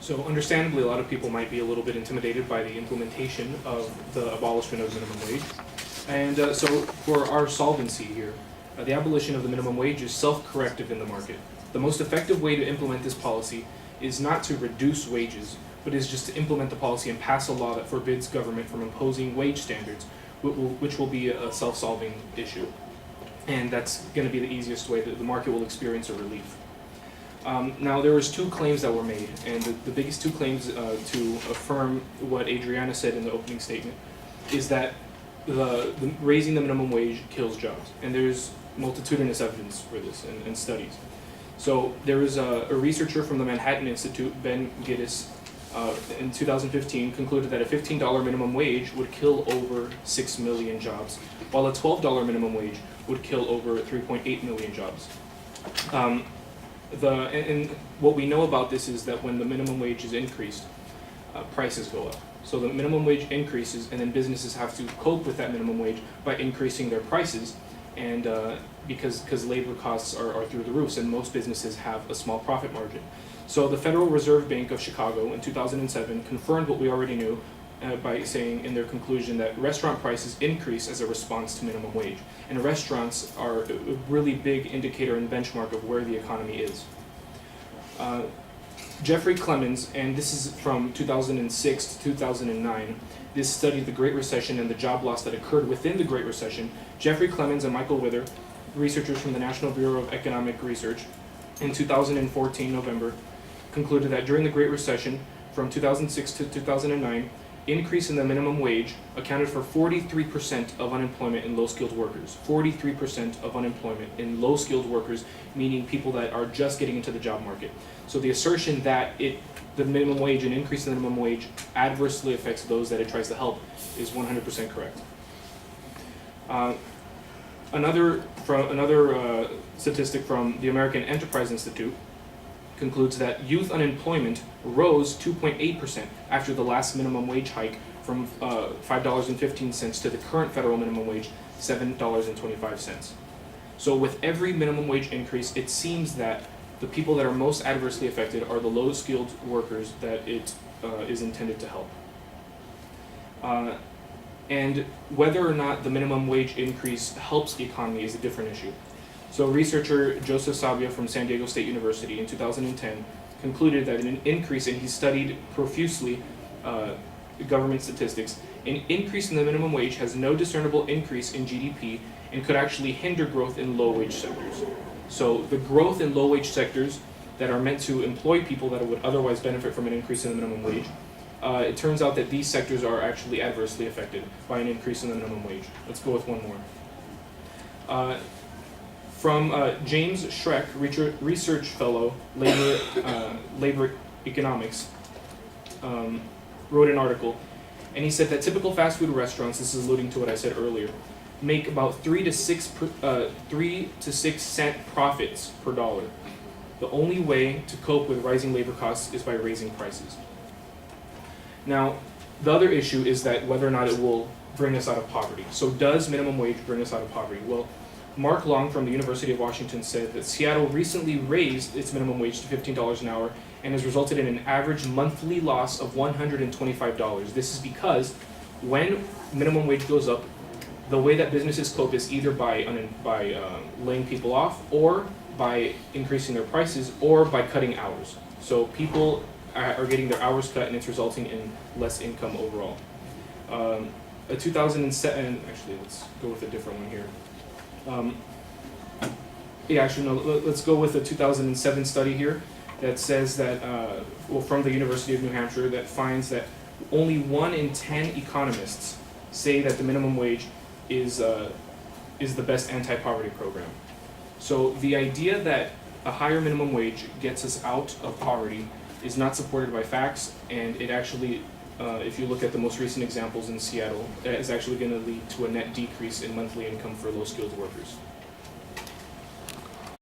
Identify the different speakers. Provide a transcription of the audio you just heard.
Speaker 1: So understandably, a lot of people might be a little bit intimidated by the implementation of the abolishment of minimum wage. And so for our solvency here, the abolition of the minimum wage is self-corrective in the market. The most effective way to implement this policy is not to reduce wages, but is just to implement the policy and pass a law that forbids government from imposing wage standards, which will be a self-solving issue. And that's going to be the easiest way that the market will experience a relief. Now, there was two claims that were made, and the biggest two claims to affirm what Adriana said in the opening statement is that the raising the minimum wage kills jobs, and there's multitudinous evidence for this and studies. So there was a researcher from the Manhattan Institute, Ben Giddis, in 2015 concluded that a $15 minimum wage would kill over 6 million jobs, while a $12 minimum wage would kill over 3.8 million jobs. And what we know about this is that when the minimum wage is increased, prices go up. So the minimum wage increases, and then businesses have to cope with that minimum wage by increasing their prices, and because labor costs are through the roofs, and most businesses have a small profit margin. So the Federal Reserve Bank of Chicago in 2007 confirmed what we already knew by saying in their conclusion that restaurant prices increase as a response to minimum wage. And restaurants are a really big indicator and benchmark of where the economy is. Jeffrey Clements, and this is from 2006 to 2009, this studied the Great Recession and the job loss that occurred within the Great Recession. Jeffrey Clements and Michael Wither, researchers from the National Bureau of Economic Research, in 2014 November, concluded that during the Great Recession, from 2006 to 2009, increase in the minimum wage accounted for 43% of unemployment in low-skilled workers. 43% of unemployment in low-skilled workers, meaning people that are just getting into the job market. So the assertion that the minimum wage, an increase in the minimum wage, adversely affects those that it tries to help is 100% correct. Another statistic from the American Enterprise Institute concludes that youth unemployment rose 2.8% after the last minimum wage hike from $5.15 to the current federal minimum wage, $7.25. So with every minimum wage increase, it seems that the people that are most adversely affected are the low-skilled workers that it is intended to help. And whether or not the minimum wage increase helps the economy is a different issue. So researcher Joseph Sabia from San Diego State University in 2010 concluded that an increase, and he studied profusely government statistics, an increase in the minimum wage has no discernible increase in GDP and could actually hinder growth in low-wage sectors. So the growth in low-wage sectors that are meant to employ people that would otherwise benefit from an increase in the minimum wage, it turns out that these sectors are actually adversely affected by an increase in the minimum wage. Let's go with one more. From James Schreck, research fellow, labor economics, wrote an article, and he said that typical fast food restaurants, this is alluding to what I said earlier, make about 3 to 6 cent profits per dollar. The only way to cope with rising labor costs is by raising prices. Now, the other issue is that whether or not it will bring us out of poverty. So does minimum wage bring us out of poverty? Well, Mark Long from the University of Washington said that Seattle recently raised its minimum wage to $15 an hour and has resulted in an average monthly loss of $125. This is because when minimum wage goes up, the way that businesses cope is either by laying people off, or by increasing their prices, or by cutting hours. So people are getting their hours cut, and it's resulting in less income overall. A 2007, actually, let's go with a different one here. Let's go with a 2007 study here that says that, from the University of New Hampshire, that finds that only 1 in 10 economists say that the minimum wage is the best anti-poverty program. So the idea that a higher minimum wage gets us out of poverty is not supported by facts, and it actually, if you look at the most recent examples in Seattle, that is actually going to lead to a net decrease in monthly income for low-skilled workers.